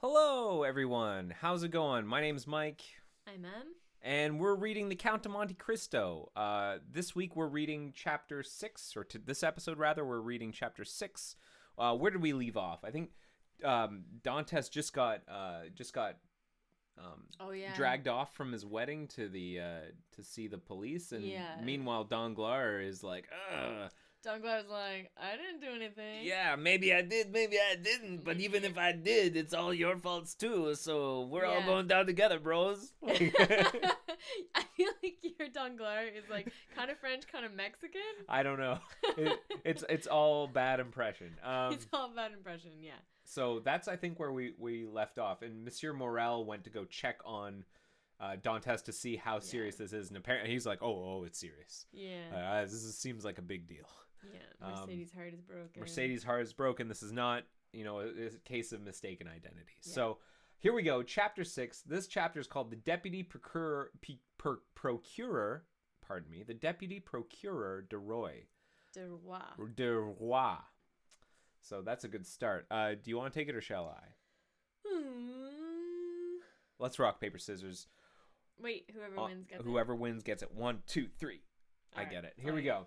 Hello, everyone. How's it going? My name's Mike, I'm Em. and we're reading The Count of Monte Cristo. This week we're reading chapter 6, or this episode, rather, we're reading chapter 6. Where did we leave off? I think Dantes just got Oh yeah. dragged off from his wedding to the to see the police, and Yeah. meanwhile Danglars is like, ugh. Danglars like, I didn't do anything. Yeah, maybe I did, maybe I didn't, but even if I did, it's all your faults too, so we're all Yeah. going down together, bros. I feel like your Danglars is like kind of French, kind of Mexican. I don't know. It's all bad impression. It's all bad impression, yeah. So that's, I think, where we left off, and Monsieur Morel went to go check on Dantes to see how serious this is, and apparently he's like, oh, it's serious. Yeah. Seems like a big deal. Yeah. Mercedes' heart is broken. Mercedes' heart is broken. This is not, a case of mistaken identity. Yeah. So here we go. Chapter 6. This chapter is called The Deputy Procurer, pardon me, The Deputy Procurer de Roy. De Roy. De Roy. So that's a good start. Do you want to take it or shall I? Let's rock, paper, scissors. Wait, whoever wins gets it. Whoever wins gets it. 1, 2, 3. All I right. get it. Here we go.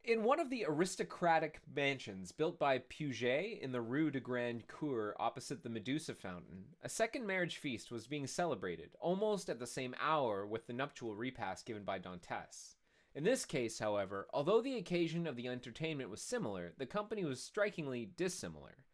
In one of the aristocratic mansions built by Puget in the Rue de Grande Cour opposite the Medusa Fountain, a second marriage feast was being celebrated, almost at the same hour with the nuptial repast given by Dantes. In this case, however, although the occasion of the entertainment was similar, the company was strikingly dissimilar.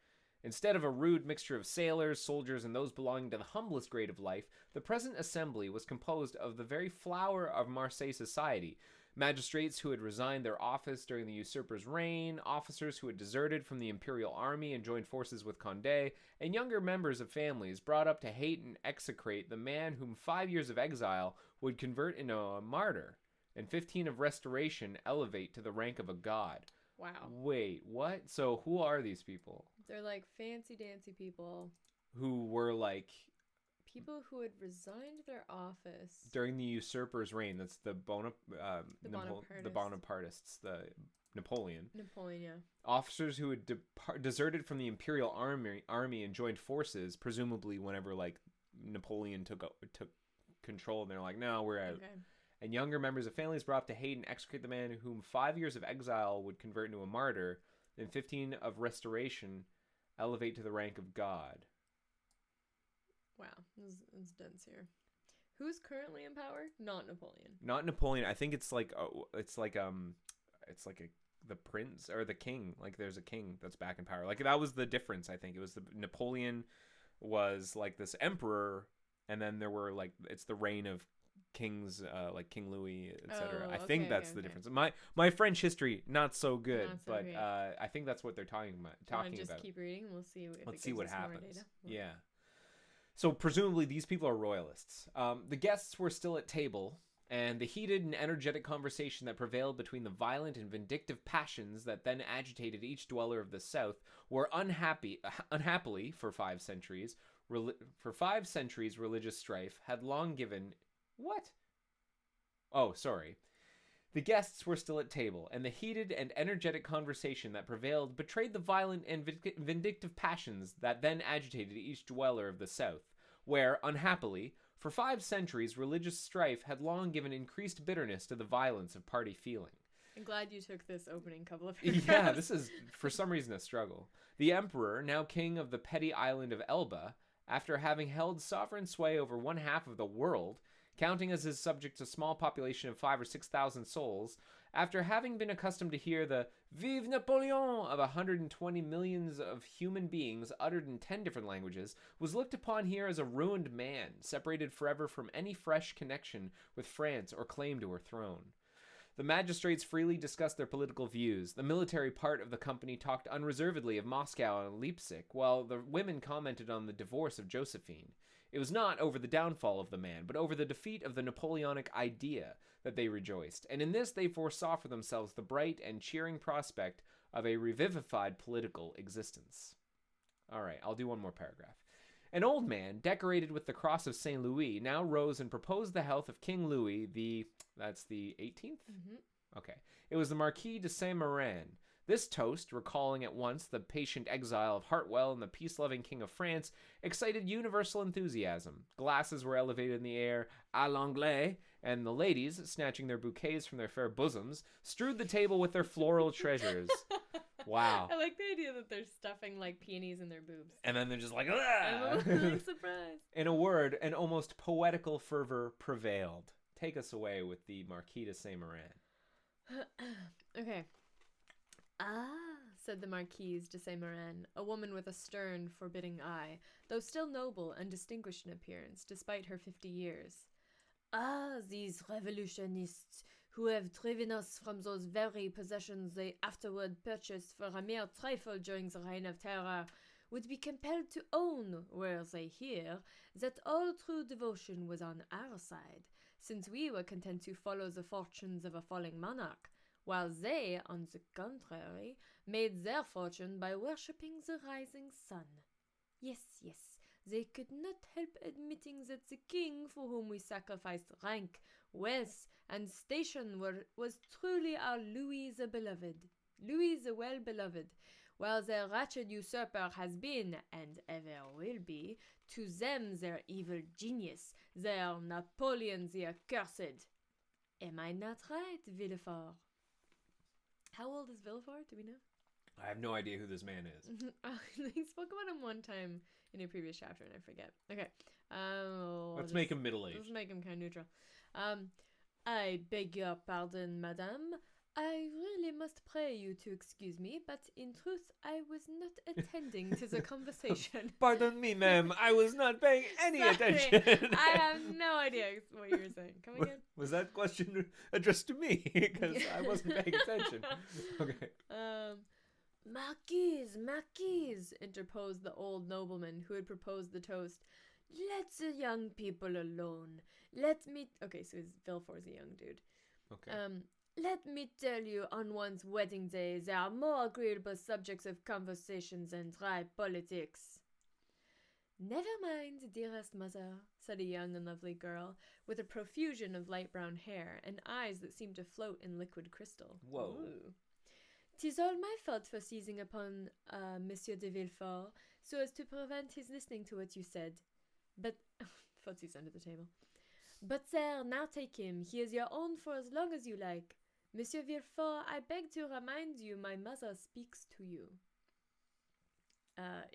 Instead of a rude mixture of sailors, soldiers, and those belonging to the humblest grade of life, the present assembly was composed of the very flower of Marseille society, magistrates who had resigned their office during the usurper's reign, officers who had deserted from the imperial army and joined forces with Condé, and younger members of families brought up to hate and execrate the man whom 5 years of exile would convert into a martyr, and 15 of restoration elevate to the rank of a god. Wow. Wait, what? So who are these people? They're like fancy dancy people. Who were like... People who had resigned their office. During the usurper's reign. That's the Bonapartists. Bonapartists, the Napoleon. Napoleon, yeah. Officers who had deserted from the imperial army and joined forces, presumably whenever like Napoleon took control, and they're like, no, we're out. Okay. And younger members of families brought up to hate and execrate the man whom 5 years of exile would convert into a martyr, and 15 of restoration elevate to the rank of god. Wow, it's dense here. Who's currently in power? Not Napoleon. Not Napoleon. I think it's like the prince or the king. Like there's a king that's back in power. Like that was the difference. I think it was Napoleon was like this emperor, and then there were like it's the reign of kings like King Louis, etc. Oh, I think okay, that's okay, the okay. difference. My French history not so good, Not so but great. I think that's what they're talking about. Just keep reading. We'll see. If Let's it see gives what us more happens. data. Yeah. So presumably these people are royalists. The guests were still at table, and the heated and energetic conversation that prevailed between the violent and vindictive passions that then agitated each dweller of the South were unhappily for 5 centuries. Religious strife had long given... What? Oh, sorry. The guests were still at table, and the heated and energetic conversation that prevailed betrayed the violent and vindictive passions that then agitated each dweller of the South, where, unhappily, for 5 centuries religious strife had long given increased bitterness to the violence of party feeling. I'm glad you took this opening couple of paragraphs. Yeah, this is, for some reason, a struggle. The emperor, now king of the petty island of Elba, after having held sovereign sway over 1/2 of the world, counting as his subjects a small population of 5,000 or 6,000 souls, after having been accustomed to hear the Vive Napoleon of 120 millions of human beings uttered in 10 different languages, was looked upon here as a ruined man, separated forever from any fresh connection with France or claim to her throne. The magistrates freely discussed their political views. The military part of the company talked unreservedly of Moscow and Leipzig, while the women commented on the divorce of Josephine. It was not over the downfall of the man, but over the defeat of the Napoleonic idea that they rejoiced, and in this they foresaw for themselves the bright and cheering prospect of a revivified political existence. All right, I'll do one more paragraph. An old man, decorated with the cross of St. Louis, now rose and proposed the health of King Louis that's the 18th? Mm-hmm. Okay. It was the Marquis de Saint-Meran, This toast, recalling at once the patient exile of Hartwell and the peace-loving King of France, excited universal enthusiasm. Glasses were elevated in the air, à l'anglais, and the ladies, snatching their bouquets from their fair bosoms, strewed the table with their floral treasures. Wow. I like the idea that they're stuffing like peonies in their boobs. And then they're just like, I'm ah! like, surprise. In a word, an almost poetical fervor prevailed. Take us away with the Marquis de Saint-Meran. Okay. Ah, said the Marquise de Saint-Meran, a woman with a stern, forbidding eye, though still noble and distinguished in appearance, despite her 50 years. Ah, these revolutionists who have driven us from those very possessions they afterward purchased for a mere trifle during the Reign of Terror would be compelled to own, were they here, that all true devotion was on our side, since we were content to follow the fortunes of a falling monarch, while they, on the contrary, made their fortune by worshipping the rising sun. Yes, they could not help admitting that the king for whom we sacrificed rank, wealth, and station was truly our Louis the Beloved, Louis the Well-Beloved, while their wretched usurper has been, and ever will be, to them their evil genius, their Napoleon the Accursed. Am I not right, Villefort? How old is Villefort? Do we know? I have no idea who this man is. He spoke about him one time in a previous chapter, and I forget. Okay. Let's make him middle-aged. Let's make him kind of neutral. I beg your pardon, madame. I really must pray you to excuse me, but in truth, I was not attending to the conversation. Pardon me, ma'am. I was not paying any attention. I have no idea what you were saying. Come again? Was that question addressed to me? Because I wasn't paying attention. Okay. Marquise, interposed the old nobleman who had proposed the toast. Let the young people alone. Okay, so Villefort's a young dude. Okay. Let me tell you, on one's wedding day, there are more agreeable subjects of conversation than dry politics. Never mind, dearest mother, said a young and lovely girl, with a profusion of light brown hair and eyes that seemed to float in liquid crystal. Whoa. Ooh. 'Tis all my fault for seizing upon Monsieur de Villefort, so as to prevent his listening to what you said. But, Footsie's under the table. But, sir, now take him. He is your own for as long as you like. Monsieur Villefort, I beg to remind you my mother speaks to you.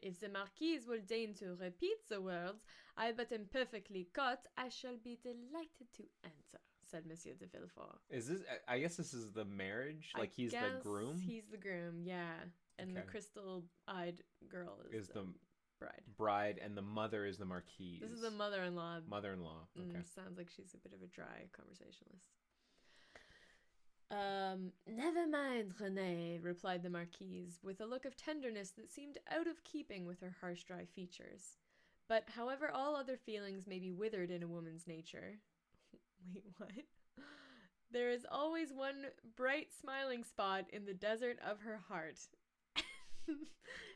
If the Marquise will deign to repeat the words, I but am perfectly caught, I shall be delighted to answer, said Monsieur de Villefort. Is this, I guess this is the marriage? Like he's the groom? He's the groom, yeah. And the crystal-eyed girl is the bride, and the mother is the Marquise. This is the mother-in-law. Mother-in-law, okay. Sounds like she's a bit of a dry conversationalist. Never mind, Renee, replied the Marquise, with a look of tenderness that seemed out of keeping with her harsh, dry features. But however all other feelings may be withered in a woman's nature... Wait, what? There is always one bright, smiling spot in the desert of her heart.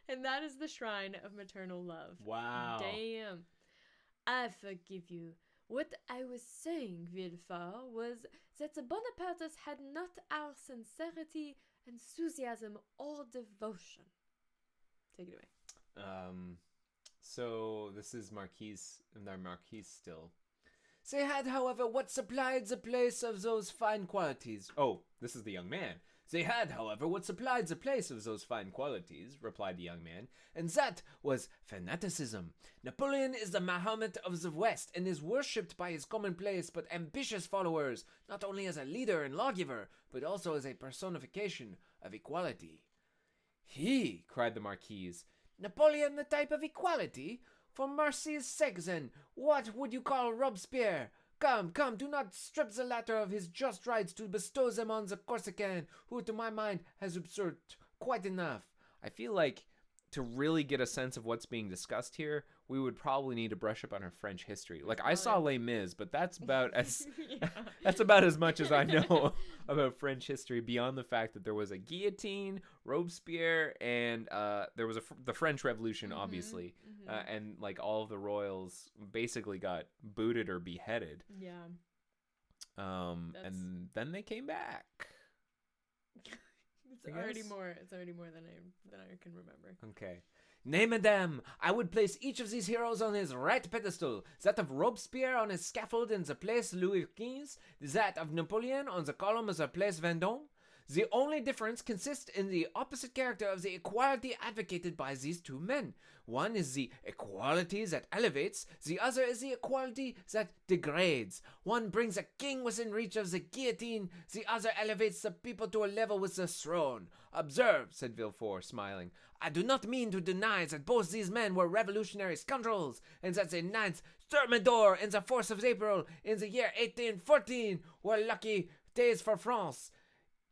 And that is the shrine of maternal love. Wow. Damn. I forgive you. What I was saying, Villefort, was that the Bonapartists had not our sincerity, enthusiasm, or devotion. Take it away. So this is Marquise, and our Marquise still. They had, however, what supplied the place of those fine qualities. Oh, this is the young man. They had, however, what supplied the place of those fine qualities, replied the young man, and that was fanaticism. Napoleon is the Mahomet of the West, and is worshipped by his commonplace but ambitious followers, not only as a leader and lawgiver, but also as a personification of equality. He, cried the Marquise, Napoleon the type of equality? For mercy's sake, then, what would you call Robespierre? Come, do not strip the latter of his just rights to bestow them on the Corsican, who, to my mind, has usurped quite enough. I feel like to really get a sense of what's being discussed here, we would probably need to brush up on our French history. Like, I saw Les Mis, but that's about as that's about as much as I know about French history, beyond the fact that there was a guillotine, Robespierre, and there was the French Revolution, obviously, and like all of the royals basically got booted or beheaded. Yeah. And then they came back. It's already more than I can remember. Okay. Nay, madame, I would place each of these heroes on his right pedestal, that of Robespierre on his scaffold in the Place Louis XV, that of Napoleon on the column of the Place Vendôme. The only difference consists in the opposite character of the equality advocated by these two men. One is the equality that elevates, the other is the equality that degrades. One brings a king within reach of the guillotine, the other elevates the people to a level with the throne. Observe, said Villefort, smiling, I do not mean to deny that both these men were revolutionary scoundrels, and that the 9th Thermidor and the 4th of April in the year 1814 were lucky days for France,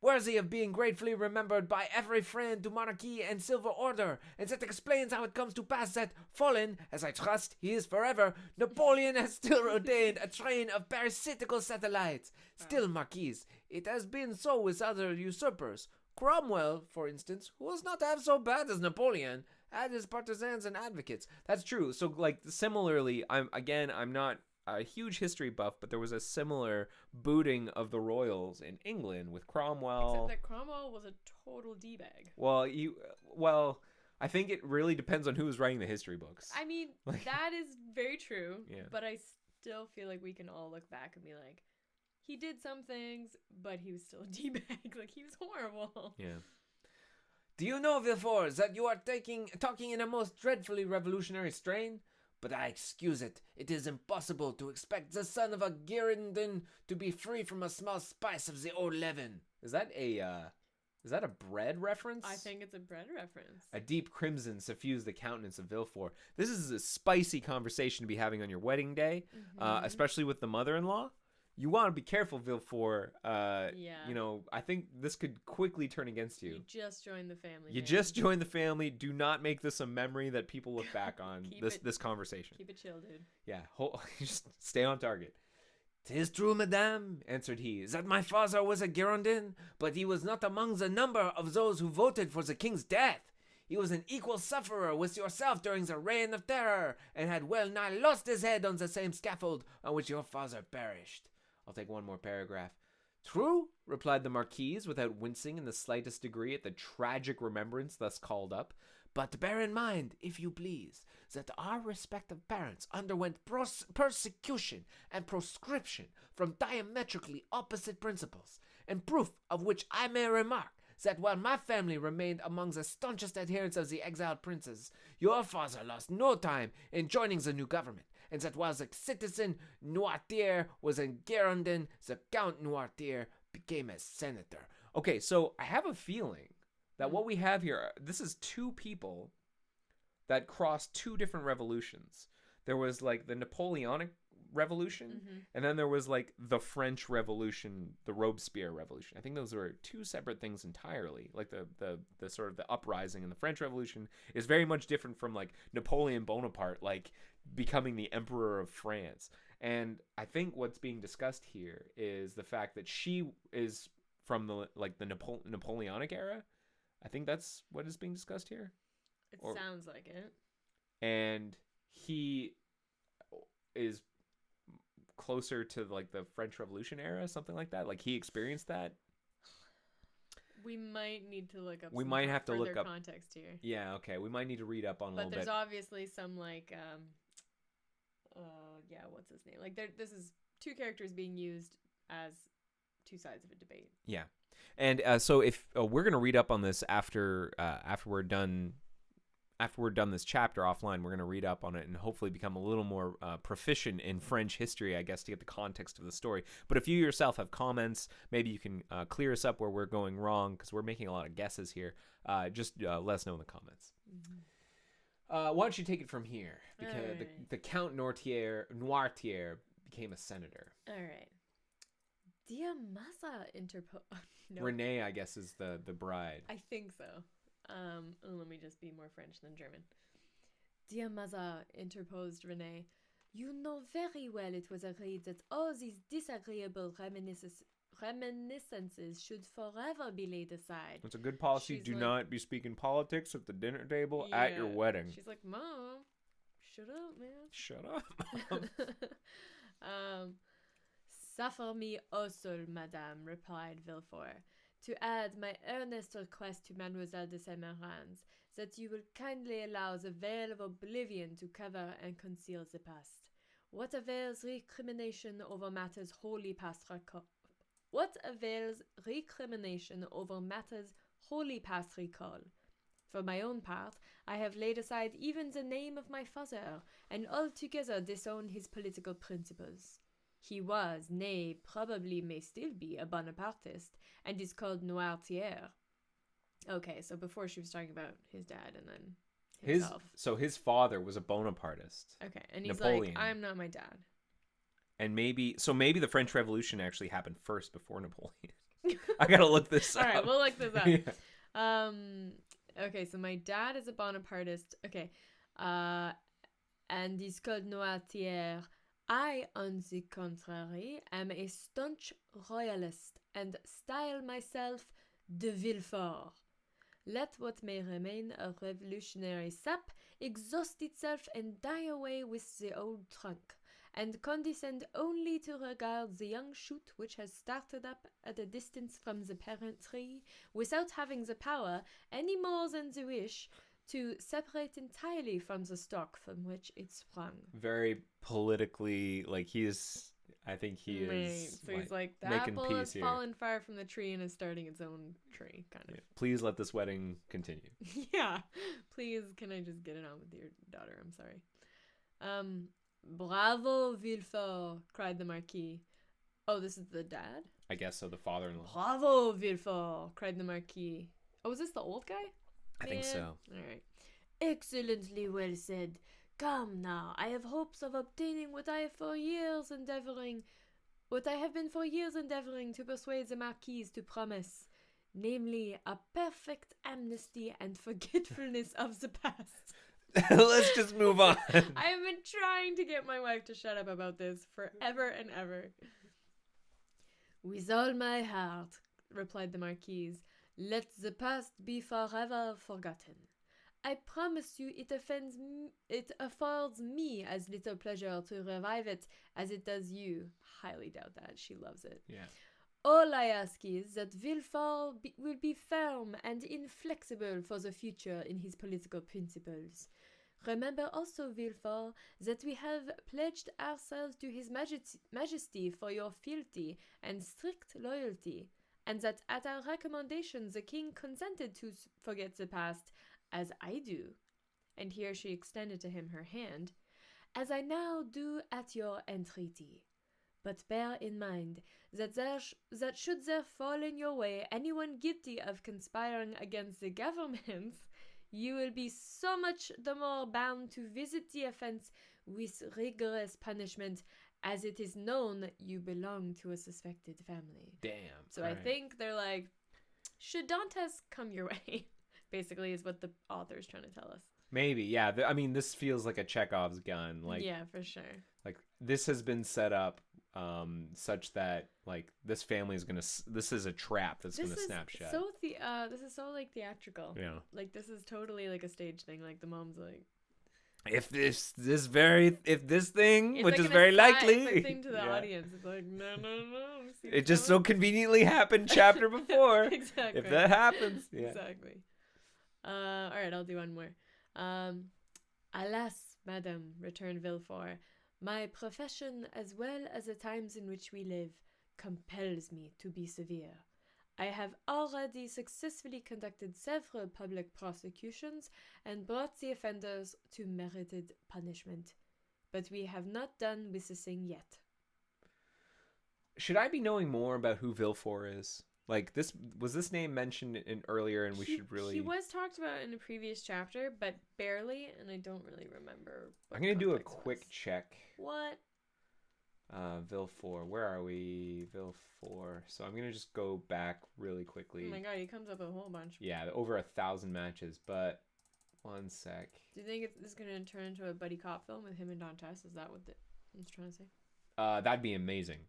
worthy of being gratefully remembered by every friend to monarchy and civil order, and that explains how it comes to pass that, fallen, as I trust he is forever, Napoleon has still ordained a train of parasitical satellites. Still, Marquise, it has been so with other usurpers. Cromwell, for instance, who was not half so bad as Napoleon, had his partisans and advocates. That's true. So, like, similarly, I'm not a huge history buff, but there was a similar booting of the royals in England with Cromwell. Except that Cromwell was a total d-bag. Well, I think it really depends on who's writing the history books. I mean, that is very true. Yeah. But I still feel like we can all look back and be like, he did some things, but he was still a d-bag. Like, he was horrible. Yeah. Do you know, Villefort, that you are talking in a most dreadfully revolutionary strain? But I excuse it. It is impossible to expect the son of a Girondin to be free from a small spice of the old leaven. Is that a bread reference? I think it's a bread reference. A deep crimson suffused the countenance of Villefort. This is a spicy conversation to be having on your wedding day, especially with the mother-in-law. You want to be careful, Villefort. Yeah. You know, I think this could quickly turn against you. You just joined the family. You just joined the family. Do not make this a memory that people look back on, this conversation. Keep it chill, dude. Yeah, just stay on target. "'Tis true, madame," answered he, "that my father was a Girondin, but he was not among the number of those who voted for the king's death. He was an equal sufferer with yourself during the Reign of Terror, and had well nigh lost his head on the same scaffold on which your father perished." I'll take one more paragraph. "True," replied the Marquise, without wincing in the slightest degree at the tragic remembrance thus called up. "But bear in mind, if you please, that our respective parents underwent persecution and proscription from diametrically opposite principles, and proof of which I may remark that while my family remained among the staunchest adherents of the exiled princes, your father lost no time in joining the new government, and that while the citizen Noirtier was a Girondin, the Count Noirtier became a senator." Okay, so I have a feeling that what we have here, this is two people that crossed two different revolutions. There was like the Napoleonic Revolution, and then there was like the French Revolution, the Robespierre Revolution. I think those were two separate things entirely. Like the sort of the uprising in the French Revolution is very much different from like Napoleon Bonaparte, like becoming the Emperor of France. And I think what's being discussed here is the fact that she is from the Napoleonic era. I think that's what is being discussed here. It sounds like it. And he is closer to like the French Revolution era, something like that. Like he experienced that. We might need to look up. We might have to look up context here. Yeah, okay. We might need to read up on a little bit. But there's obviously some like, what's his name? Like this is two characters being used as two sides of a debate. Yeah, and so if we're gonna read up on this after we're done this chapter offline, we're going to read up on it and hopefully become a little more proficient in French history, I guess, to get the context of the story. But if you yourself have comments, maybe you can clear us up where we're going wrong, because we're making a lot of guesses here. Just let us know in the comments. Why don't you take it from here? Because the Count Noirtier became a senator. All right. Diamasa no. Renee, I guess, is the bride. I think so. Let me just be more French than German. "Dear mother," interposed Renee, "you know very well it was agreed that all these disagreeable reminiscences should forever be laid aside." It's a good policy. Do not be speaking politics at the dinner table at your wedding. She's like, "Mom, shut up, man. Shut up." "Suffer me also, madame," replied Villefort, to add my earnest request to Mademoiselle de Saint-Meran's, that you will kindly allow the veil of oblivion to cover and conceal the past. What avails recrimination over matters wholly past recall? What avails recrimination over matters wholly past recall? For my own part, I have laid aside even the name of my father, and altogether disown his political principles. He was, nay, probably may still be, a Bonapartist, and is called Noirtier. Okay, so before she was talking about his dad and then himself. His father was a Bonapartist. Okay, and he's Napoleon. like, I'm not my dad. And maybe the French Revolution actually happened first before Napoleon. I gotta look this up. All right, we'll look this up. Yeah. Okay, so my dad is a Bonapartist. Okay, and he's called Noirtier. I, on the contrary, am a staunch royalist and style myself de Villefort. Let what may remain a revolutionary sap exhaust itself and die away with the old trunk, and condescend only to regard the young shoot which has started up at a distance from the parent tree, without having the power, any more than the wish, to separate entirely from the stock from which it sprung. Very politically, like I think he is. Right. So he's like, the making apple peace has here. fallen far from the tree and is starting its own tree, kind of. Yeah. Please let this wedding continue. Yeah. Please, can I just get it on with your daughter? I'm sorry. Bravo, Villefort, cried the Marquis. Oh, this is the dad? I guess so, the father-in-law. Bravo, Villefort, cried the Marquis. Oh, is this the old guy? I think so. All right. Excellently well said. Come now, I have hopes of obtaining what I have been for years endeavoring to persuade the Marquise to promise, namely, a perfect amnesty and forgetfulness of the past. Let's just move on. I have been trying to get my wife to shut up about this forever and ever. With all my heart, replied the Marquise, let the past be forever forgotten. I promise you it affords me as little pleasure to revive it as it does you. Highly doubt that. She loves it. Yeah. All I ask is that Villefort will be firm and inflexible for the future in his political principles. Remember also, Villefort, that we have pledged ourselves to his majesty for your fealty and strict loyalty, and that at our recommendation the king consented to forget the past, as I do, and here she extended to him her hand, as I now do at your entreaty. But bear in mind that should there fall in your way anyone guilty of conspiring against the government, you will be so much the more bound to visit the offense with rigorous punishment, as it is known you belong to a suspected family. Damn. So I think they're like, should Dantes come your way? Basically is what the author's trying to tell us. Maybe, yeah. I mean, this feels like a Chekhov's gun. Like, yeah, for sure. Like, this has been set up such that, like, this family is going to... This is a trap that's going to snap shut. This is so, like, theatrical. Yeah. Like, this is totally, like, a stage thing. Like, the mom's like... If this thing, it's which like is very likely... It's like thing to the audience. It's like, no. It just so conveniently happened chapter before. Exactly. If that happens. Yeah. Exactly. All right, I'll do one more. Alas, madam, returned Villefort, my profession, as well as the times in which we live, compels me to be severe. I have already successfully conducted several public prosecutions and brought the offenders to merited punishment. But we have not done with the thing yet. Should I be knowing more about who Villefort is? Like, was this name mentioned earlier, and we should really... He was talked about in a previous chapter, but barely, and I don't really remember. I'm going to do a quick check. What? Villefort. Where are we? Villefort. So I'm going to just go back really quickly. Oh my god, he comes up a whole bunch. Yeah, over 1,000 matches, but one sec. Do you think it's going to turn into a buddy cop film with him and Dantes? Is that what it's trying to say? That'd be amazing.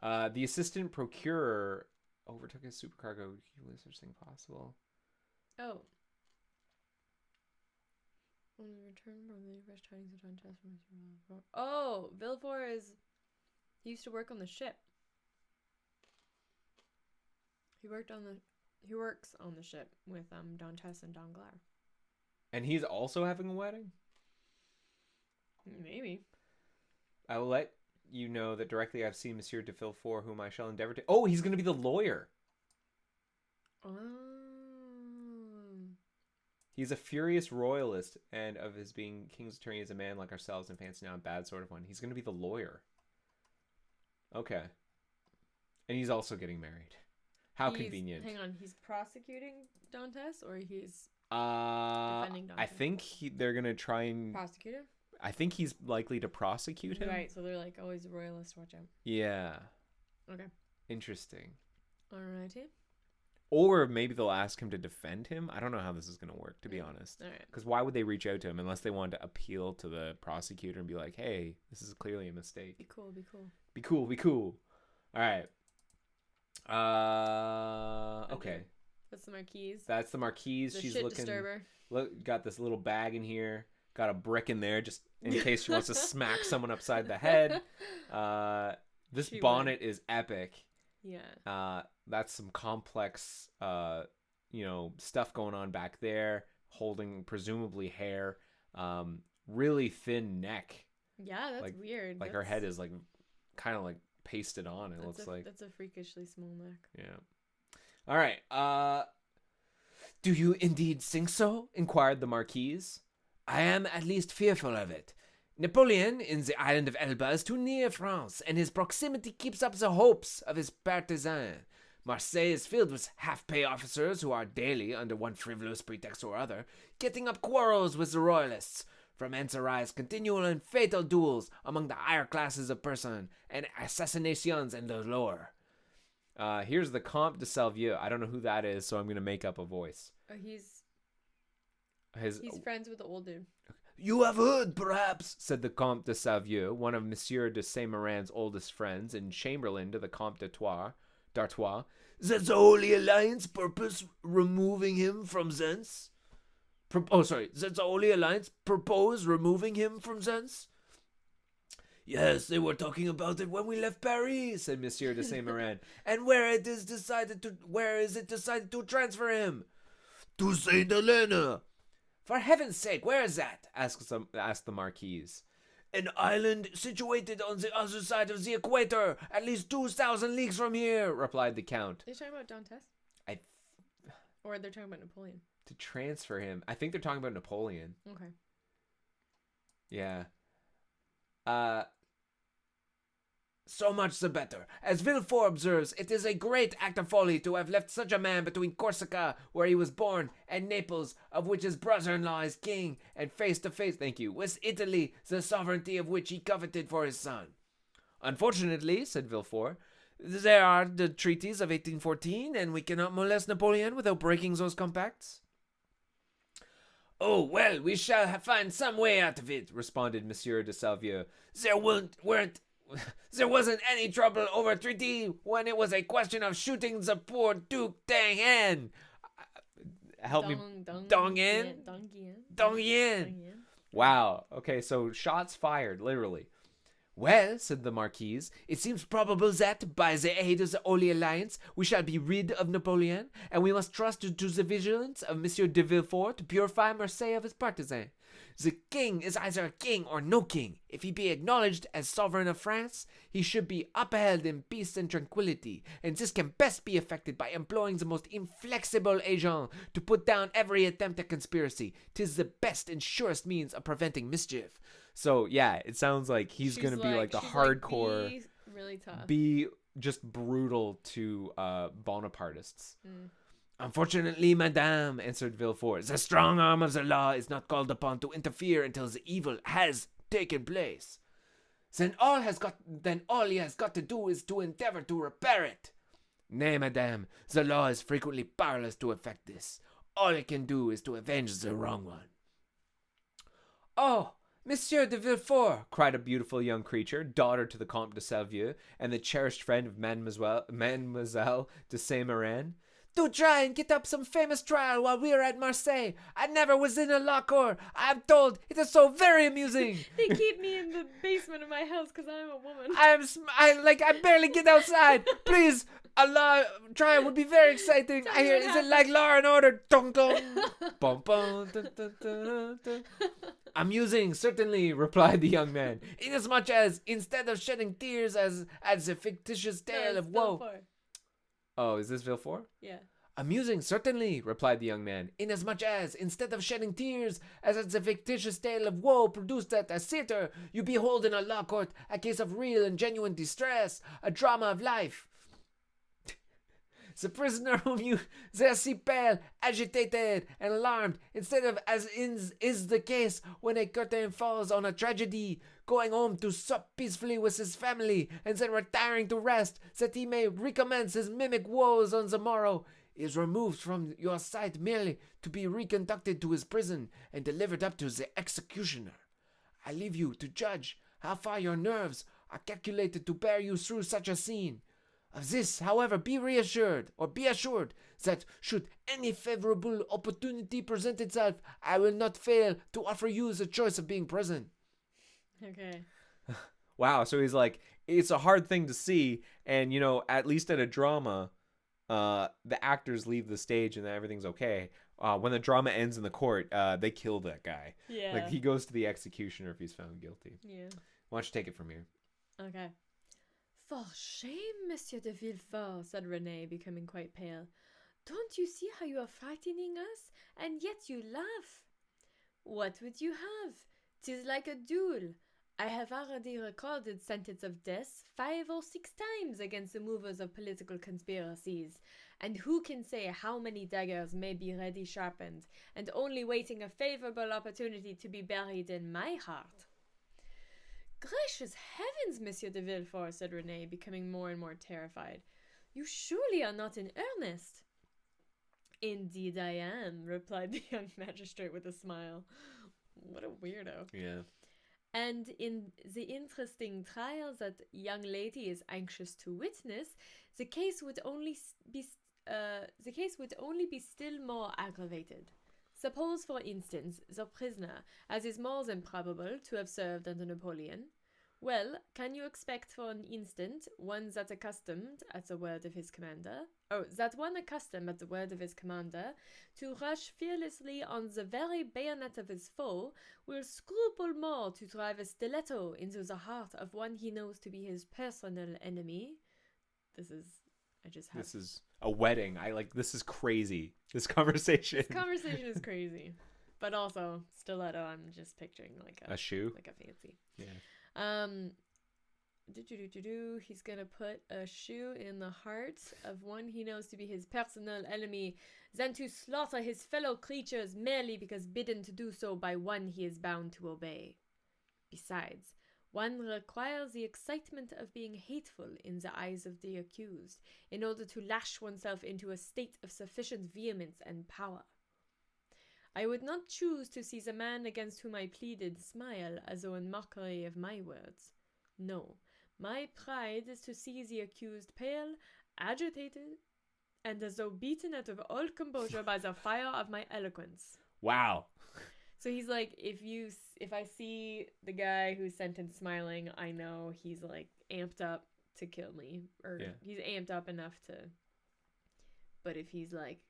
The assistant procurer overtook his supercargo. You lose such thing possible. Oh. On the return from the fresh tidings of Dantes from his... Oh, Villefort is... He used to work on the ship. He works on the ship with Dantes and Danglars. And he's also having a wedding? Maybe. I will let you know that directly I've seen Monsieur de Villefort, whom I shall endeavor to... Oh, he's going to be the lawyer. He's a furious royalist, and of his being king's attorney is a man like ourselves and fancy now a bad sort of one. He's going to be the lawyer. Okay. And he's also getting married. How convenient. Hang on, he's prosecuting Dantes, or he's defending Dantes? I think they're going to try and... Prosecute him? I think he's likely to prosecute him. Right, so they're like, oh, he's a royalist, watch out. Yeah. Okay. Interesting. Alrighty. Or maybe they'll ask him to defend him. I don't know how this is going to work, to be honest. All right. Because why would they reach out to him unless they wanted to appeal to the prosecutor and be like, hey, this is clearly a mistake. Be cool, be cool. Be cool, be cool. All right. Okay. That's the Marquise. That's the Marquise. The She's shit looking... disturber. Look, got this little bag in here. Got a brick in there just in case she wants to smack someone upside the head. This bonnet is epic. Yeah. That's some complex, stuff going on back there, holding presumably hair. Really thin neck. Yeah, that's weird. Like her head is like kind of like pasted on. It looks like that's a freakishly small neck. Yeah. All right. Do you indeed think so? Inquired the Marquise. I am at least fearful of it. Napoleon in the island of Elba is too near France, and his proximity keeps up the hopes of his partisans. Marseille is filled with half-pay officers who are daily, under one frivolous pretext or other, getting up quarrels with the royalists. From hence arise continual and fatal duels among the higher classes of person, and assassinations in the lower. Here's the Comte de Saint-Meran. I don't know who that is, so I'm going to make up a voice. He's friends with the old dude. You have heard, perhaps, said the Comte de Saint-Meran, one of Monsieur de Saint-Meran's oldest friends and chamberlain to the Comte d'Artois, that the Holy Alliance purpose removing him from thence? That the Holy Alliance propose removing him from thence? Yes, they were talking about it when we left Paris, said Monsieur de Saint-Meran. And where is it decided to transfer him? To Saint Helena. For heaven's sake, where is that? Asked the Marquise. An island situated on the other side of the equator, at least 2,000 leagues from here, replied the Count. They're talking about Dantes? Or they're talking about Napoleon? To transfer him. I think they're talking about Napoleon. Okay. Yeah. So much the better. As Villefort observes, it is a great act of folly to have left such a man between Corsica, where he was born, and Naples, of which his brother-in-law is king, and face to face, with Italy, the sovereignty of which he coveted for his son. Unfortunately, said Villefort, there are the treaties of 1814, and we cannot molest Napoleon without breaking those compacts. Oh, well, we shall find some way out of it, responded Monsieur de Saint-Meran. There wasn't any trouble over treaty when it was a question of shooting the poor Duke D'Enghien. Help me. D'Enghien. Wow. Okay, so shots fired, literally. Well, said the Marquise, it seems probable that, by the aid of the Holy Alliance, we shall be rid of Napoleon, and we must trust to the vigilance of Monsieur de Villefort to purify Marseille of his partisans. The king is either a king or no king. If he be acknowledged as sovereign of France, he should be upheld in peace and tranquility, and this can best be effected by employing the most inflexible agent to put down every attempt at conspiracy. 'Tis the best and surest means of preventing mischief. So, yeah, it sounds like he's going to be like the hardcore... Be really tough. Be just brutal to Bonapartists. Unfortunately, madame, answered Villefort, the strong arm of the law is not called upon to interfere until the evil has taken place. Then all he has got to do is to endeavor to repair it. Nay, madame, the law is frequently powerless to effect this. All it can do is to avenge the wrong one. Oh, Monsieur de Villefort, cried a beautiful young creature, daughter to the Comte de Saint-Meran, and the cherished friend of Mademoiselle de Saint-Meran. Do try and get up some famous trial while we are at Marseille. I never was in a law court. I am told it is so very amusing. They keep me in the basement of my house because I'm a woman. I barely get outside. Please, a law trial would be very exciting. Tell I me hear, what is it like Law and Order? Dun, dun. Bum, bum, dun, dun, dun, dun, dun. Amusing, certainly, replied the young man. Inasmuch as, instead of shedding tears as a fictitious tale of woe. Oh, is this Villefort? Yeah. Amusing, certainly, replied the young man, inasmuch as, instead of shedding tears, as it's a fictitious tale of woe produced at a theatre, you behold in a law court a case of real and genuine distress, a drama of life. The prisoner whom you there see pale, agitated, and alarmed, instead of, as is the case when a curtain falls on a tragedy, going home to sup peacefully with his family, and then retiring to rest, that he may recommence his mimic woes on the morrow, is removed from your sight merely to be reconducted to his prison and delivered up to the executioner. I leave you to judge how far your nerves are calculated to bear you through such a scene. Of this, however, be assured that should any favorable opportunity present itself, I will not fail to offer you the choice of being present. Okay. Wow, so he's like, it's a hard thing to see, and at least at a drama, the actors leave the stage and everything's okay. When the drama ends in the court, they kill that guy. Yeah. Like, he goes to the executioner if he's found guilty. Yeah. Why don't you take it from here? Okay. For shame, Monsieur de Villefort, said Renee, becoming quite pale. Don't you see how you are frightening us? And yet you laugh. What would you have? 'Tis like a duel. I have already recorded sentence of death 5 or 6 times against the movers of political conspiracies, and who can say how many daggers may be ready sharpened, and only waiting a favorable opportunity to be buried in my heart? Gracious heavens, Monsieur de Villefort, said Renee, becoming more and more terrified. You surely are not in earnest. Indeed I am, replied the young magistrate with a smile. What a weirdo. Yeah. And in the interesting trial that young lady is anxious to witness, the case would only be still more aggravated. Suppose, for instance, the prisoner, as is more than probable, to have served under Napoleon. Well, can you expect for an instant that accustomed at the word of his commander, to rush fearlessly on the very bayonet of his foe, will scruple more to drive a stiletto into the heart of one he knows to be his personal enemy? This is a wedding. This is crazy. This conversation. This conversation is crazy. But also, stiletto, I'm just picturing like a shoe? Like a fancy. Yeah. He's gonna put a shoe in the heart of one he knows to be his personal enemy, than to slaughter his fellow creatures merely because bidden to do so by one he is bound to obey. Besides, one requires the excitement of being hateful in the eyes of the accused, in order to lash oneself into a state of sufficient vehemence and power. I would not choose to see the man against whom I pleaded smile as though in mockery of my words. No, my pride is to see the accused pale, agitated, and as though beaten out of all composure by the fire of my eloquence. Wow. So he's like, if I see the guy who's sentenced smiling, I know he's like amped up to kill me, or he's amped up enough to. But if he's like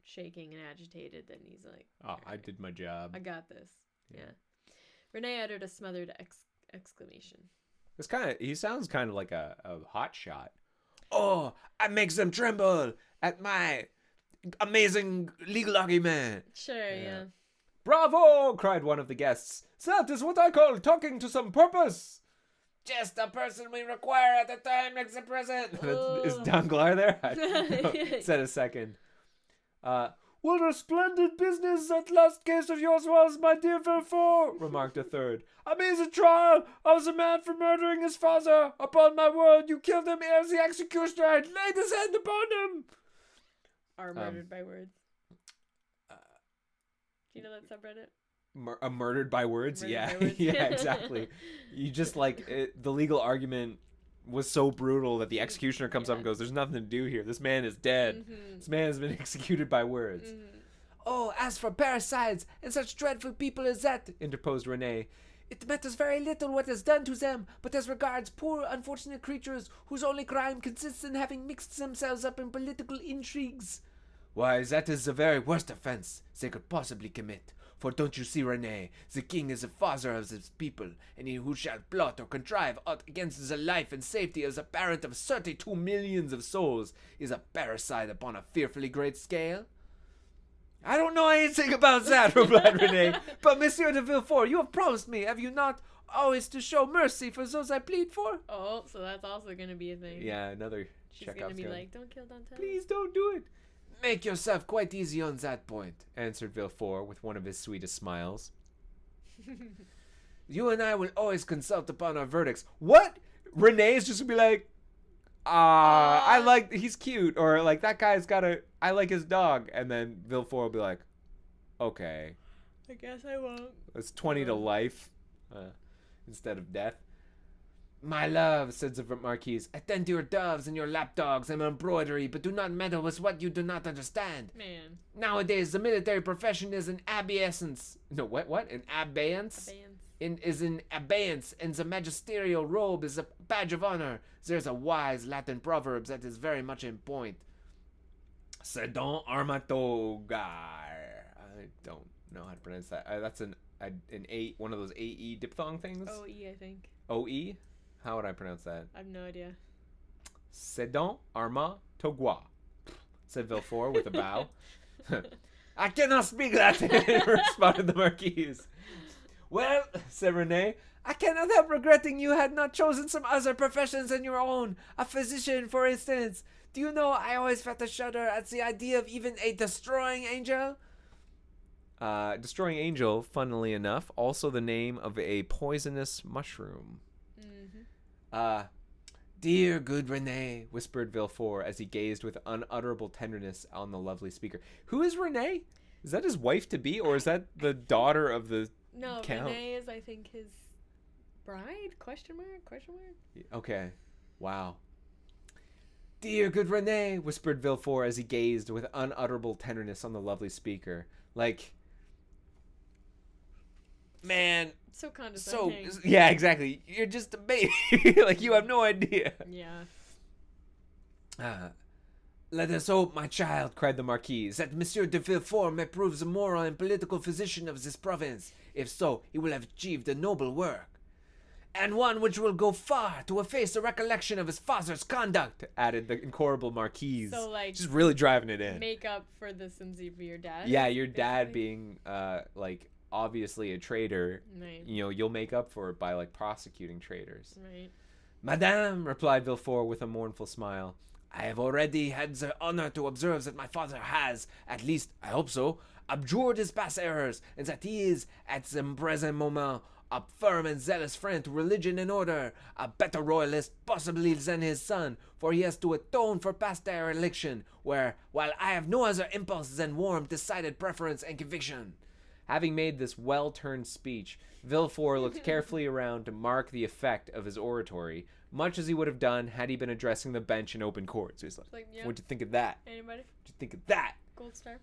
shaking and agitated, then he's like, oh, I did my job. I got this. Yeah. Renee uttered a smothered exclamation. He sounds kind of like a hot shot. Oh, I make them tremble at my amazing legal argument. Sure, yeah. Bravo! Cried one of the guests. That is what I call talking to some purpose. Just the person we require at the time makes the present. Is Danglars there? Said a second. What a splendid business that last case of yours was, my dear Villefort, remarked a third. Amazing trial! I was a man for murdering his father. Upon my word, you killed him ere the executioner had laid his hand upon him. Are murdered by words. Do you know that subreddit? Murdered by words? Murdered Yeah. by words. Yeah, exactly. You just the legal argument was so brutal that the executioner comes up and goes, "There's nothing to do here. This man is dead. This man has been executed by words." Oh, as for parricides and such dreadful people as that, interposed Renee, it matters very little what is done to them, but as regards poor unfortunate creatures whose only crime consists in having mixed themselves up in political intrigues. Why, that is the very worst offense they could possibly commit. For don't you see, Renee, the king is the father of his people, and he who shall plot or contrive aught against the life and safety of the parent of 32 millions of souls is a parricide upon a fearfully great scale. I don't know anything about that, replied Renee, but Monsieur de Villefort, you have promised me, have you not, always to show mercy for those I plead for? Oh, so that's also gonna be a thing. Yeah, another She's Chekhov's gonna be gun. like, don't kill Dante. Please don't do it. Make yourself quite easy on that point, Answered Villefort with one of his sweetest smiles. You and I will always consult upon our verdicts. What? Renee's just gonna be like, I like, he's cute, or like, that guy's I like his dog, and then Villefort will be like, okay, I guess I won't. it's 20 to life instead of death. My love, said the Marquise, attend to your doves and your lapdogs and embroidery, but do not meddle with what you do not understand. Man. Nowadays, the military profession is in abeyance. No, what? In abeyance? Is in abeyance, and the magisterial robe is a badge of honor. There's a wise Latin proverb that is very much in point. Sedon armatogar. I don't know how to pronounce that. That's an one of those AE diphthong things. OE, I think. OE? How would I pronounce that? I have no idea. Sedon arma togua, said Villefort with a bow. I cannot speak Latin, responded the Marquise. Well, said Renee, I cannot help regretting you had not chosen some other professions than your own. A physician, for instance. Do you know, I always felt a shudder at the idea of even a destroying angel. Destroying angel, funnily enough, also the name of a poisonous mushroom. Dear good Renee, whispered Villefort as he gazed with unutterable tenderness on the lovely speaker. Who is Renee? Is that his wife-to-be, or is that the daughter of the No, Count? Renee is, I think, his bride? Question mark? Okay. Wow. Dear good Renee, whispered Villefort as he gazed with unutterable tenderness on the lovely speaker. Like, man, So condescending. yeah, exactly. You're just a baby. Like, you have no idea. Yeah. Let us hope, my child, cried the Marquise, that Monsieur de Villefort may prove the moral and political physician of this province. If so, he will have achieved a noble work. And one which will go far to efface the recollection of his father's conduct, added the incorrigible Marquise. So, like, just really driving it in. Make up for the sins of your dad. Yeah, your dad basically. being, like, obviously a traitor. Right. You know, you'll make up for it by, like, prosecuting traitors. Right. Madame, replied Villefort with a mournful smile, I have already had the honor to observe that my father has, at least I hope so, abjured his past errors, and that he is, at the present moment, a firm and zealous friend to religion and order, a better royalist possibly than his son, for he has to atone for past dereliction, while I have no other impulse than warm, decided preference and conviction. Having made this well-turned speech, Villefort looked carefully around to mark the effect of his oratory, much as he would have done had he been addressing the bench in open court. So he's like, yeah. what'd you think of that? Anybody? What'd you think of that? Gold star?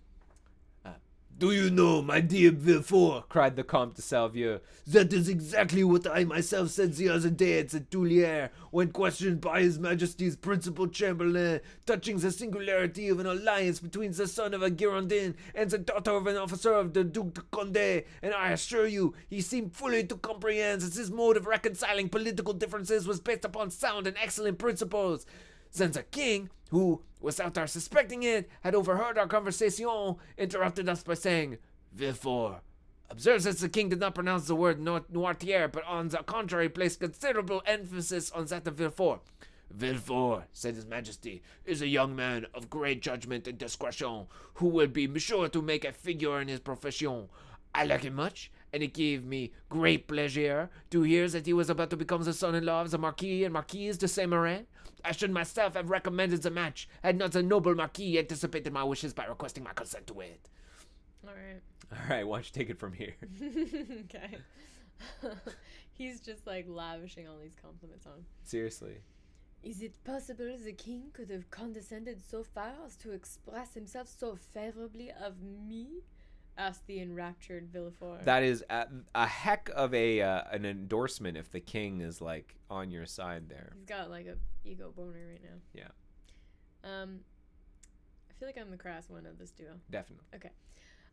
Do you know, my dear Villefort, cried the Comte de Salvieux, that is exactly what I myself said the other day at the Tuileries, when questioned by His Majesty's principal chamberlain touching the singularity of an alliance between the son of a Girondin and the daughter of an officer of the Duc de Condé, and I assure you, he seemed fully to comprehend that this mode of reconciling political differences was based upon sound and excellent principles. Then the king, who, without our suspecting it, had overheard our conversation, interrupted us by saying, Villefort, observe that the king did not pronounce the word Noirtier, but on the contrary placed considerable emphasis on that of Villefort. Villefort, said His Majesty, is a young man of great judgment and discretion, who will be sure to make a figure in his profession. I like him much, and it gave me great pleasure to hear that he was about to become the son-in-law of the Marquis and Marquise de Saint-Meran. I should myself have recommended the match, had not the noble Marquis anticipated my wishes by requesting my consent to it. All right, why don't you take it from here? Okay. He's just, like, lavishing all these compliments on him. Seriously. Is it possible the king could have condescended so far as to express himself so favorably of me? Asked the enraptured Villefort. That is a heck of an endorsement if the king is like on your side there. He's got like a ego boner right now. Yeah. I feel like I'm the crass one of this duo. Definitely. Okay.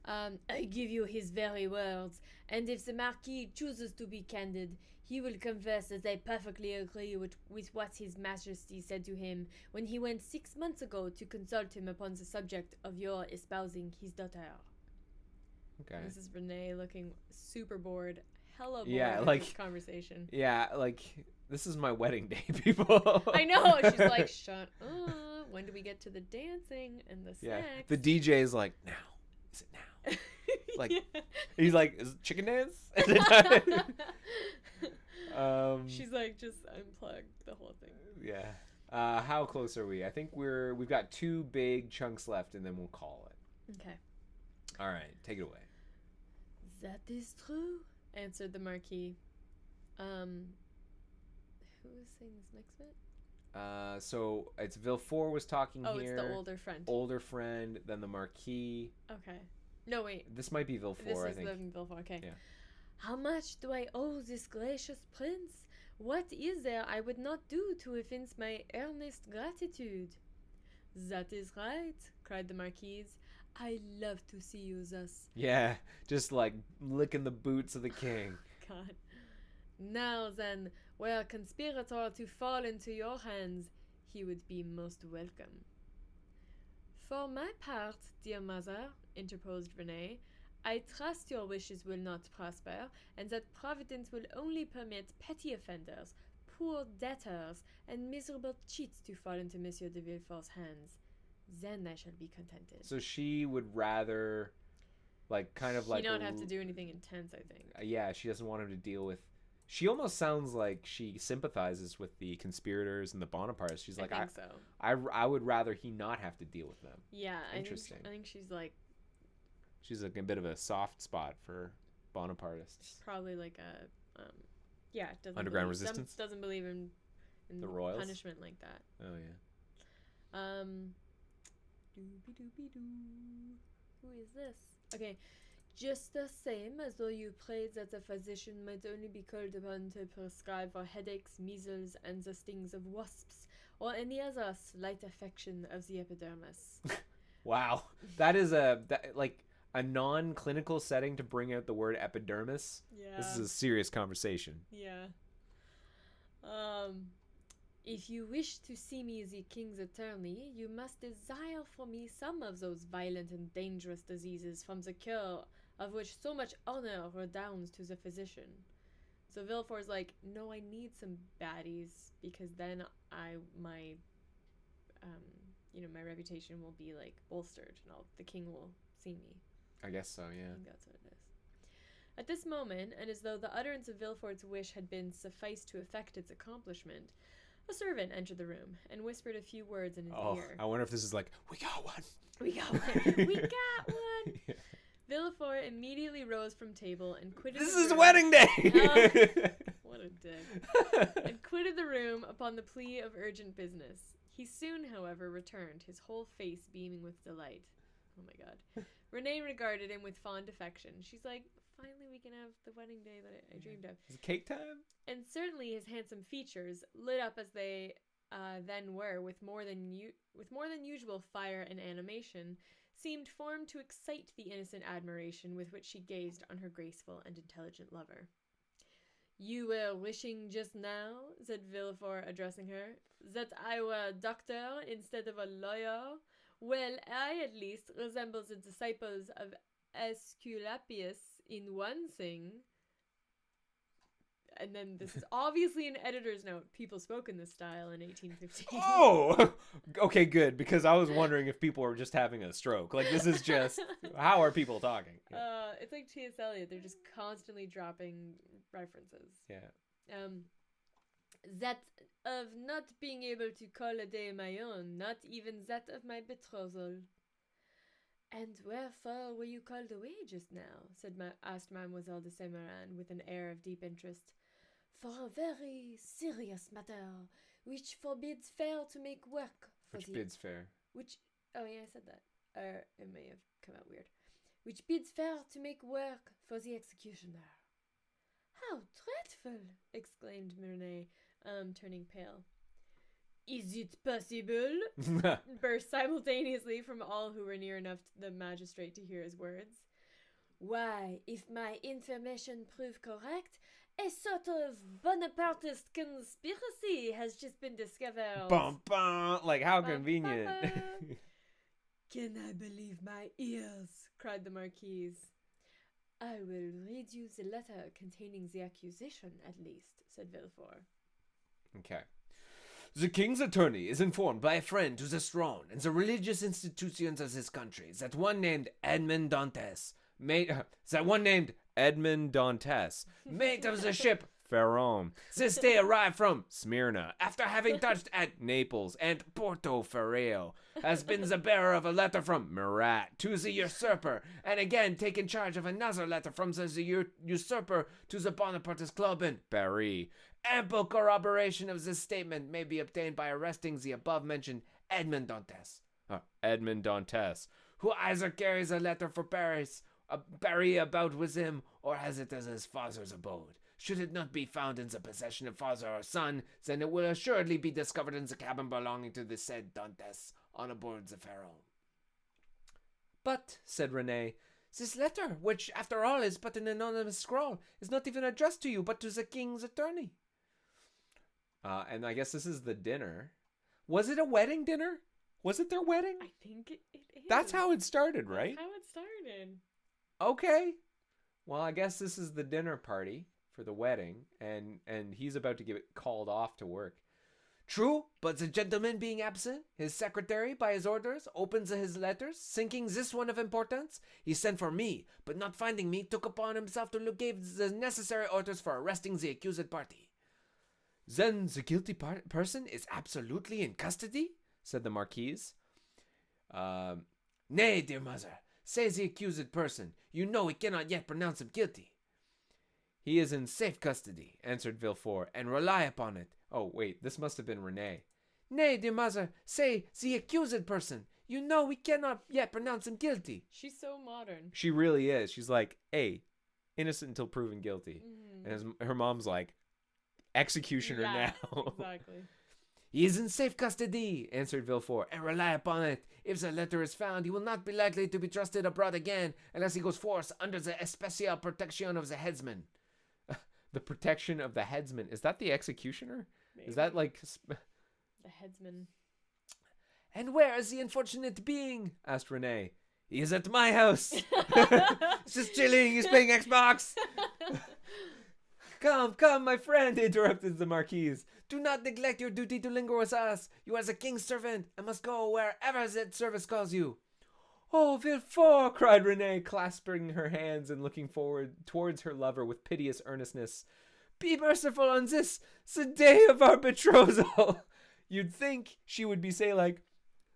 I give you his very words, and if the Marquis chooses to be candid, he will confess that I perfectly agree with what his Majesty said to him when he went 6 months ago to consult him upon the subject of your espousing his daughter. Okay. This is Renee looking super bored, hella bored Yeah, with like- this conversation. Yeah, like this is my wedding day, people. I know. She's like, shut up. When do we get to the dancing and the Yeah. sex? The DJ is like, now. Is it now? Like, Yeah. He's like, is it chicken dance? She's like, just unplug the whole thing. Yeah. How close are we? I think we've got 2 big chunks left, and then we'll call it. Okay. All right, take it away. That is true, answered the Marquis. Who is saying this next bit? So it's Villefort was talking Oh, here. it's the older friend. Older friend, then the Marquis. Okay. No, wait. This might be Villefort, This I is think. the Villefort. Okay. Yeah. How much do I owe this gracious prince? What is there I would not do to evince my earnest gratitude? That is right, cried the Marquise. I love to see you thus. Yeah, just like licking the boots of the king. God. Now then, were a conspirator to fall into your hands, he would be most welcome. For my part, dear mother, interposed Renee, I trust your wishes will not prosper, and that Providence will only permit petty offenders, poor debtors, and miserable cheats to fall into Monsieur de Villefort's hands. Then I shall be contented. So she would rather, like, kind of like... You don't have to do anything intense, I think. Yeah, she doesn't want him to deal with... She almost sounds like she sympathizes with the conspirators and the Bonapartes. She's like, I think so. I would rather he not have to deal with them. Yeah, Interesting. I think she's like She's like a bit of a soft spot for Bonapartists. probably like a doesn't Underground believe, resistance? doesn't believe in The royals? punishment like that. Oh, yeah. Doobie-doobie-doo. Who is this? Okay. Just the same as though you prayed that a physician might only be called upon to prescribe for headaches, measles, and the stings of wasps, or any other slight affection of the epidermis. Wow. That is like a non-clinical setting to bring out the word epidermis. Yeah. This is a serious conversation. Yeah. If you wish to see me the king's attorney, you must desire for me some of those violent and dangerous diseases from the cure of which so much honor redounds to the physician. So Villefort's like, no, I need some baddies, because then my reputation will be like bolstered, and the king will see me. I guess so, yeah. I think that's what it is. At this moment, and as though the utterance of Villefort's wish had been sufficed to effect its accomplishment, a servant entered the room and whispered a few words in his ear. I wonder if this is like, we got one. We got one. We got one. Yeah. Villefort immediately rose from table and quitted This the is room. wedding day. What a dick. And quitted the room upon the plea of urgent business. He soon, however, returned, his whole face beaming with delight. Oh my god. Renee regarded him with fond affection. She's like, finally we can have the wedding day that I dreamed of. Is it cake time? And certainly his handsome features, lit up as they then were with more than usual fire and animation, seemed formed to excite the innocent admiration with which she gazed on her graceful and intelligent lover. You were wishing just now, said Villefort, addressing her, that I were a doctor instead of a lawyer? Well, I at least resemble the disciples of Aesculapius in one thing. And then this is obviously an editor's note. People spoke in this style in 1815. Oh, okay, good. Because I was wondering if people were just having a stroke. Like, this is just, how are people talking? Yeah. It's like T.S. Eliot. They're just constantly dropping references. Yeah. That of not being able to call a day my own, not even that of my betrothal. And wherefore were you called away just now? Asked Mademoiselle de Saint-Meran with an air of deep interest. For a very serious matter, which forbids fair to make work for Which the bids fair. which oh yeah, I said that. It may have come out weird. Which bids fair to make work for the executioner. How dreadful! Exclaimed Murnay, turning pale. Is it possible? Burst simultaneously from all who were near enough to the magistrate to hear his words. Why, if my information prove correct, a sort of Bonapartist conspiracy has just been discovered. Bum, bum. Like, how Bum, convenient. bum, bum. Can I believe my ears? Cried the Marquise. I will read you the letter containing the accusation, at least, said Villefort. Okay. The king's attorney is informed by a friend to the throne and the religious institutions of this country that one named Edmond Dantes, mate of the ship Pharaon, this day arrived from Smyrna after having touched at Naples and Porto Ferreo, has been the bearer of a letter from Murat to the usurper, and again taken charge of another letter from the usurper to the Bonapartist club in Paris. Ample corroboration of this statement may be obtained by arresting the above-mentioned Edmond Dantes, who either carries a letter for Paris about with him, or has it as his father's abode. Should it not be found in the possession of father or son, then it will assuredly be discovered in the cabin belonging to the said Dantes on aboard the Pharaon. But, said Renee, This letter, which after all is but an anonymous scrawl, is not even addressed to you, but to the king's attorney. And I guess this is the dinner. Was it a wedding dinner? Was it their wedding? I think it is. That's how it started, right? That's how it started. Okay. Well, I guess this is the dinner party for the wedding, and he's about to get called off to work. True, but the gentleman being absent, his secretary, by his orders, opens his letters, thinking this one of importance. He sent for me, but not finding me, took upon himself to give the necessary orders for arresting the accused party. Then the guilty person is absolutely in custody? Said the Marquise. Nay, dear mother, says the accused person. You know we cannot yet pronounce him guilty. He is in safe custody, answered Villefort, and rely upon it. Oh, wait, this must have been Renee. Nay, dear mother, say the accused person. You know we cannot yet pronounce him guilty. She's so modern. She really is. She's like, hey, innocent until proven guilty. Mm. And her mom's like, executioner now. Exactly. He is in safe custody, answered Villefort, and rely upon it. If the letter is found, he will not be likely to be trusted abroad again, unless he goes forth under the especial protection of the headsman. The protection of the headsman. Is that the executioner? Maybe. Is that like... The headsman. And where is the unfortunate being? asked Renee. He is at my house. Just chilling, he's playing Xbox. Come, my friend, interrupted the Marquise. Do not neglect your duty to linger with us. You are the king's servant and must go wherever that service calls you. Oh, Villefort, cried Renee, clasping her hands and looking forward towards her lover with piteous earnestness. Be merciful on this, the day of our betrothal. You'd think she would be saying, like,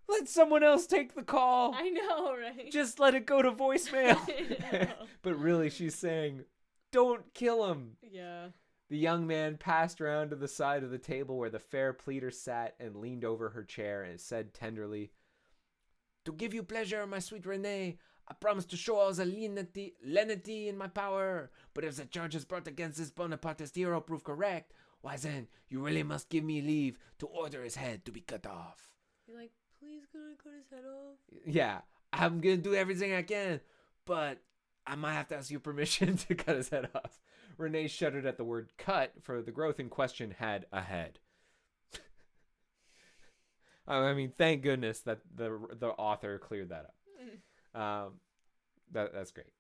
let someone else take the call. I know, right? Just let it go to voicemail. I know. But really, she's saying, don't kill him. Yeah. The young man passed around to the side of the table where the fair pleader sat and leaned over her chair and said tenderly, To give you pleasure, my sweet Renee, I promise to show all the lenity in my power. But if the charges brought against this Bonapartist hero prove correct, why then, you really must give me leave to order his head to be cut off. You're like, please gonna cut his head off? Yeah, I'm gonna do everything I can, but I might have to ask your permission to cut his head off. Renee shuddered at the word cut, for the growth in question had a head. I mean, thank goodness that the author cleared that up. That's great.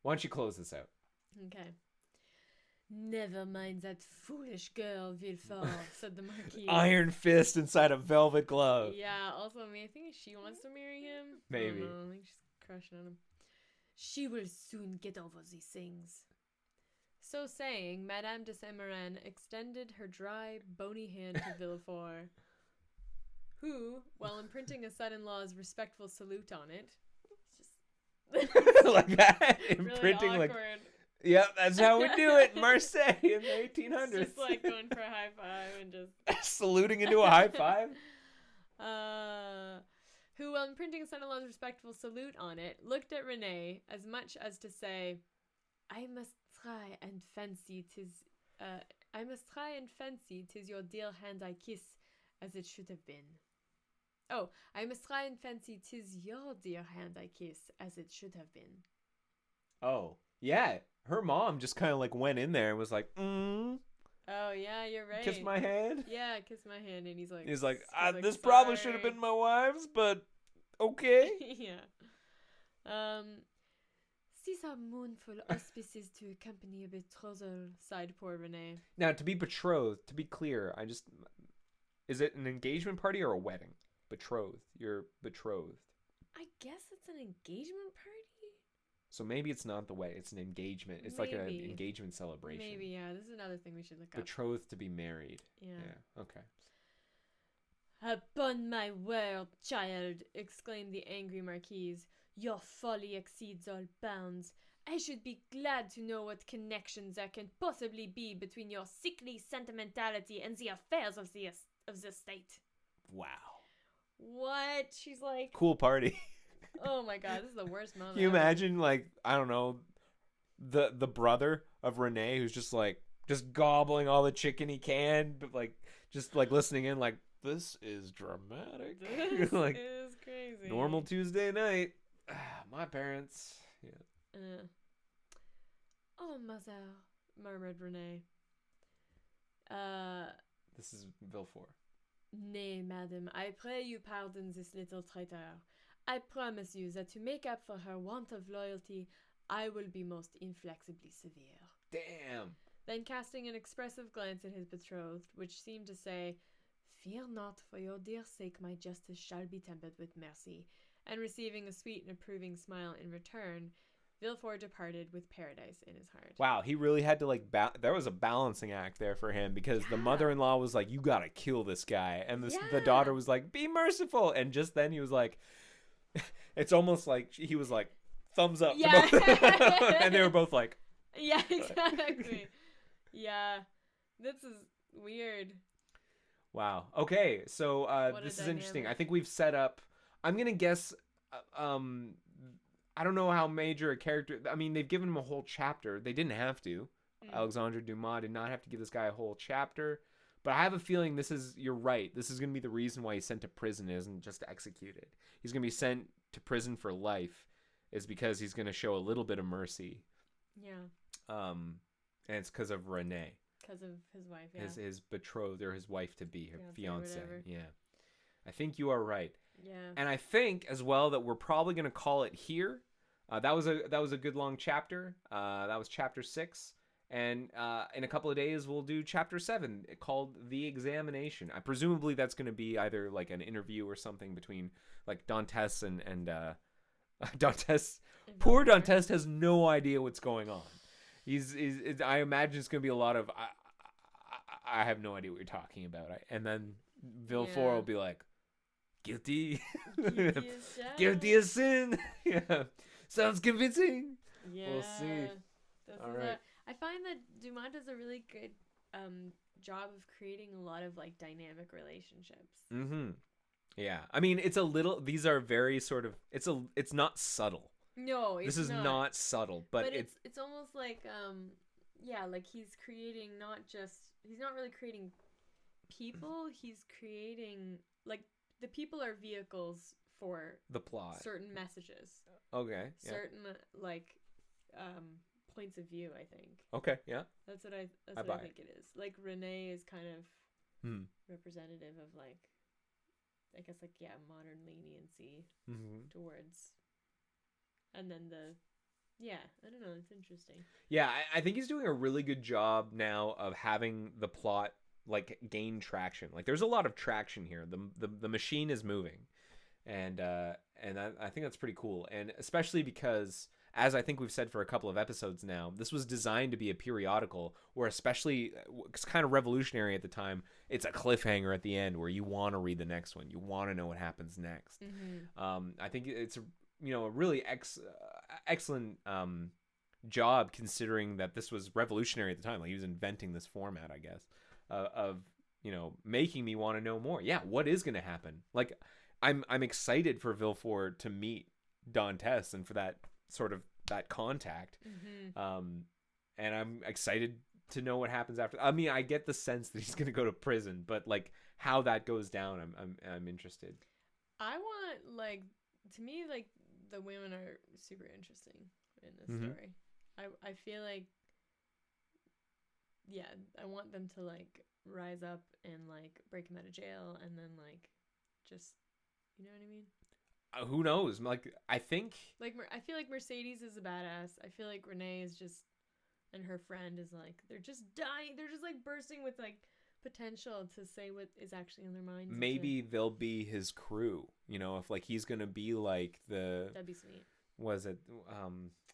Why don't you close this out? Okay. Never mind that foolish girl, Villefort, said the Marquis. Iron fist inside a velvet glove. Yeah, also, I think she wants to marry him. Maybe. I don't know, I think she's crushing on him. She will soon get over these things. So saying, Madame de Saint-Meran extended her dry, bony hand to Villefort, who, while imprinting a son-in-law's respectful salute on it, it's just Like that? really Imprinting awkward. like Yep, that's how we do it in Marseille in the 1800s. It's just like going for a high five and just saluting into a high five. Who, while imprinting son-in-law's respectful salute on it, looked at Renee as much as to say, I must try and fancy 'tis your dear hand I kiss, as it should have been. Oh, I must try and fancy 'tis your dear hand I kiss, as it should have been. Oh, yeah. Her mom just kind of like went in there and was like, Oh, yeah, you're right. kiss my hand. Yeah, kiss my hand. And he's like, This probably should have been my wife's, but okay. Yeah. These are mournful auspices to accompany a betrothal, sighed poor Renee. Now, to be betrothed, to be clear, is it an engagement party or a wedding? Betrothed. You're betrothed. I guess it's an engagement party? So maybe it's not the way. It's an engagement. It's like an engagement celebration. Maybe, yeah. This is another thing we should look up. Betrothed to be married. Yeah. Okay. Upon my word, child, exclaimed the angry Marquise, your folly exceeds all bounds. I should be glad to know what connections there can possibly be between your sickly sentimentality and the affairs of the state. Wow. What? She's like... Cool party. Oh my god, this is the worst moment. Can you imagine, like, I don't know, the brother of Renee who's just gobbling all the chicken he can, but like just like listening in, like, this is dramatic. This like, is crazy. Normal Tuesday night. My parents. Yeah. Oh, mother, murmured Renee. This is Villefort. Nay, madam, I pray you pardon this little traitor. I promise you that to make up for her want of loyalty, I will be most inflexibly severe. Damn. Then casting an expressive glance at his betrothed, which seemed to say, Fear not, for your dear sake my justice shall be tempered with mercy, and receiving a sweet and approving smile in return, Villefort departed with paradise in his heart. Wow, he really had to like there was a balancing act there for him, because the mother-in-law was like, you gotta kill this guy, and the daughter was like, be merciful, and just then he was like, it's almost like he was like, thumbs up to both. And they were both like, yeah, exactly. Yeah, this is weird. Wow. Okay, so this is interesting. I think we've set up, I'm gonna guess, I don't know how major a character, I mean, they've given him a whole chapter. They didn't have to. Alexandre Dumas did not have to give this guy a whole chapter, but I have a feeling you're right, this is going to be the reason why he's sent to prison, isn't just executed. He's going to be sent to prison for life, is because he's going to show a little bit of mercy. Yeah. And it's because of Renee. Because of his wife, yeah. His betrothed, or his wife-to-be, her fiance. Whatever. Yeah. I think you are right. Yeah. And I think as well that we're probably going to call it here. That was a good long chapter. That was chapter 6. And in a couple of days, we'll do chapter 7 called The Examination. Presumably that's going to be either like an interview or something between like Dantes and Dantes. Poor Dantes has no idea what's going on. I imagine it's going to be a lot of, I have no idea what you're talking about. And then Villefort will be like, guilty. Guilty as sin. Yeah. Sounds convincing. Yeah. We'll see. All right. I find that Dumas does a really good job of creating a lot of like dynamic relationships. Mm-hmm. Yeah. I mean, these are very sort of, it's not subtle. No, it's This is not subtle, but it's almost like like he's not really creating people, he's creating like the people are vehicles for the plot, certain messages. Okay. Yeah. Certain like points of view, I think. Okay, yeah. That's what I think it is. Like Renee is kind of representative of like, I guess like modern leniency towards, and then I don't know, it's interesting. Yeah, I think he's doing a really good job now of having the plot like gain traction. Like there's a lot of traction here. The machine is moving. And I think that's pretty cool. And especially because, as I think we've said for a couple of episodes now, this was designed to be a periodical, where especially, it's kind of revolutionary at the time, it's a cliffhanger at the end where you want to read the next one. You want to know what happens next. Mm-hmm. I think it's a really excellent job, considering that this was revolutionary at the time. Like, he was inventing this format, I guess, of making me want to know more. Yeah, what is going to happen? Like, I'm excited for Villefort to meet Dantes and for that sort of that contact. And I'm excited to know what happens after. I mean, I get the sense that he's going to go to prison, but like how that goes down, I'm interested. I want, like, to me, like, the women are super interesting in this story. I feel like, yeah, I want them to, like, rise up and, like, break him out of jail and then, like, just, you know what I mean? Who knows? Like, I think... Like, I feel like Mercedes is a badass. I feel like Renee is just... And her friend is, like, they're just dying. They're just, like, bursting with, like, potential to say what is actually in their minds. Maybe they'll be his crew. You know, if, like, he's going to be, like, That'd be sweet. Was it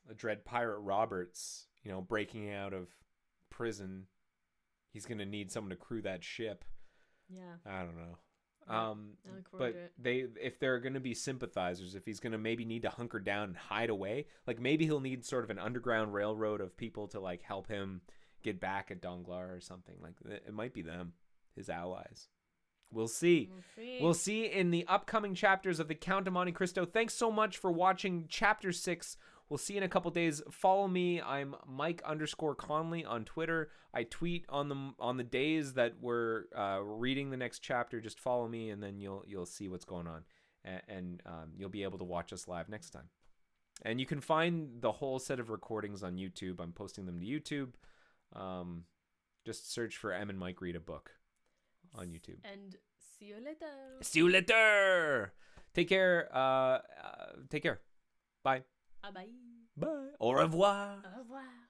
a Dread Pirate Roberts, breaking out of prison. He's going to need someone to crew that ship. Yeah. I don't know. I look forward to it. If they're going to be sympathizers, if he's going to maybe need to hunker down and hide away, like maybe he'll need sort of an underground railroad of people to like help him get back at Danglars or something. Like it might be them, his allies. We'll see. We'll see in the upcoming chapters of the Count of Monte Cristo. Thanks so much for watching Chapter 6. We'll see you in a couple days. Follow me. I'm Mike_Conley on Twitter. I tweet on the days that we're reading the next chapter. Just follow me, and then you'll see what's going on, and you'll be able to watch us live next time. And you can find the whole set of recordings on YouTube. I'm posting them to YouTube. Just search for Em and Mike Read a Book on YouTube. And see you later. See you later. Take care. Take care. Bye. Bye. Bye. Au revoir. Au revoir.